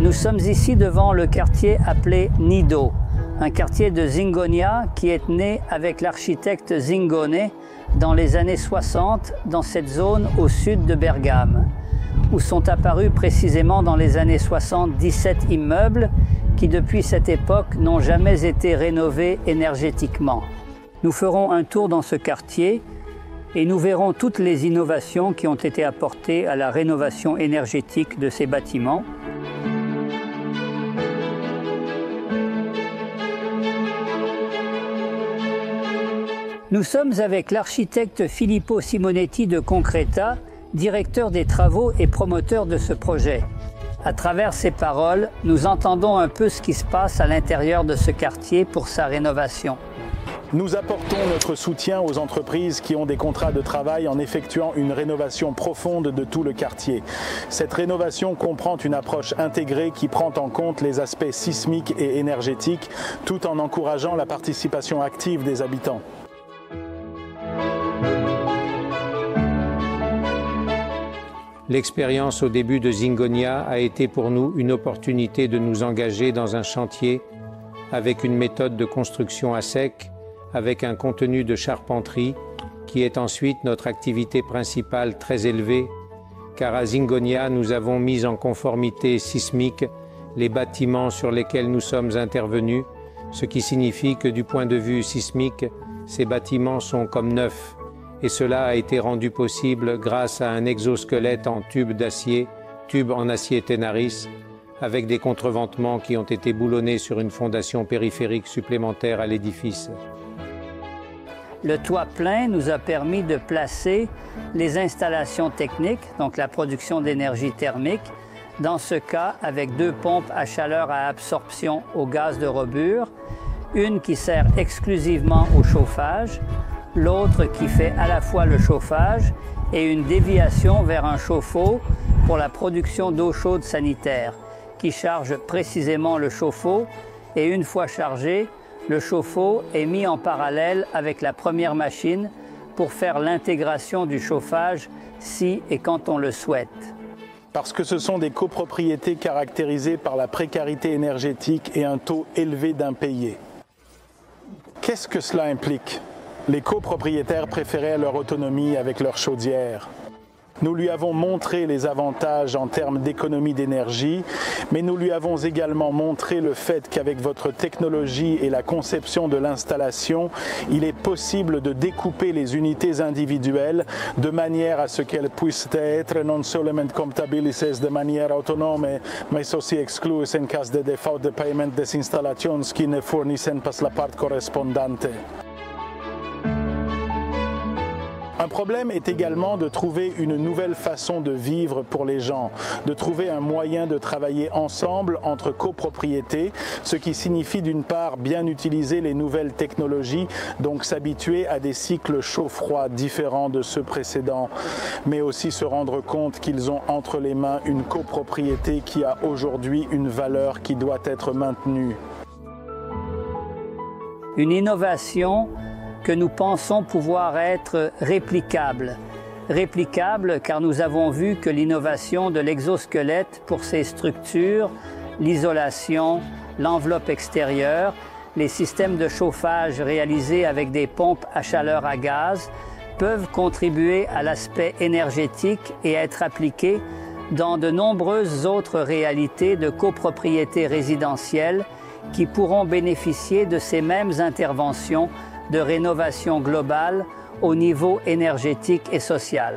Nous sommes ici devant le quartier appelé Nido, un quartier de Zingonia qui est né avec l'architecte Zingone dans les années 60 dans cette zone au sud de Bergame, où sont apparus précisément dans les années 60 17 immeubles qui depuis cette époque n'ont jamais été rénovés énergétiquement. Nous ferons un tour dans ce quartier et nous verrons toutes les innovations qui ont été apportées à la rénovation énergétique de ces bâtiments. Nous sommes avec l'architecte Filippo Simonetti de Concreta, directeur des travaux et promoteur de ce projet. À travers ses paroles, nous entendons un peu ce qui se passe à l'intérieur de ce quartier pour sa rénovation. Nous apportons notre soutien aux entreprises qui ont des contrats de travail en effectuant une rénovation profonde de tout le quartier. Cette rénovation comprend une approche intégrée qui prend en compte les aspects sismiques et énergétiques, tout en encourageant la participation active des habitants. L'expérience au début de Zingonia a été pour nous une opportunité de nous engager dans un chantier avec une méthode de construction à sec, avec un contenu de charpenterie qui est ensuite notre activité principale très élevée, car à Zingonia nous avons mis en conformité sismique les bâtiments sur lesquels nous sommes intervenus, ce qui signifie que du point de vue sismique, ces bâtiments sont comme neufs. Et cela a été rendu possible grâce à un exosquelette en tube d'acier, tube en acier Tenaris, avec des contreventements qui ont été boulonnés sur une fondation périphérique supplémentaire à l'édifice. Le toit plein nous a permis de placer les installations techniques, donc la production d'énergie thermique, dans ce cas avec 2 pompes à chaleur à absorption au gaz de robure, une qui sert exclusivement au chauffage, l'autre qui fait à la fois le chauffage et une déviation vers un chauffe-eau pour la production d'eau chaude sanitaire, qui charge précisément le chauffe-eau et une fois chargé, le chauffe-eau est mis en parallèle avec la première machine pour faire l'intégration du chauffage si et quand on le souhaite. Parce que ce sont des copropriétés caractérisées par la précarité énergétique et un taux élevé d'impayés. Qu'est-ce que cela implique ? Les copropriétaires préféraient leur autonomie avec leur chaudière. Nous lui avons montré les avantages en termes d'économie d'énergie, mais nous lui avons également montré le fait qu'avec votre technologie et la conception de l'installation, il est possible de découper les unités individuelles de manière à ce qu'elles puissent être non seulement comptabilisées de manière autonome, mais aussi exclues en cas de défaut de paiement des installations qui ne fournissent pas la part correspondante. Un problème est également de trouver une nouvelle façon de vivre pour les gens, de trouver un moyen de travailler ensemble entre copropriétés, ce qui signifie d'une part bien utiliser les nouvelles technologies, donc s'habituer à des cycles chaud-froid différents de ceux précédents, mais aussi se rendre compte qu'ils ont entre les mains une copropriété qui a aujourd'hui une valeur qui doit être maintenue. Une innovation que nous pensons pouvoir être réplicable. Réplicable car nous avons vu que l'innovation de l'exosquelette pour ses structures, l'isolation, l'enveloppe extérieure, les systèmes de chauffage réalisés avec des pompes à chaleur à gaz peuvent contribuer à l'aspect énergétique et être appliqués dans de nombreuses autres réalités de copropriété résidentielle qui pourront bénéficier de ces mêmes interventions de rénovation globale au niveau énergétique et social.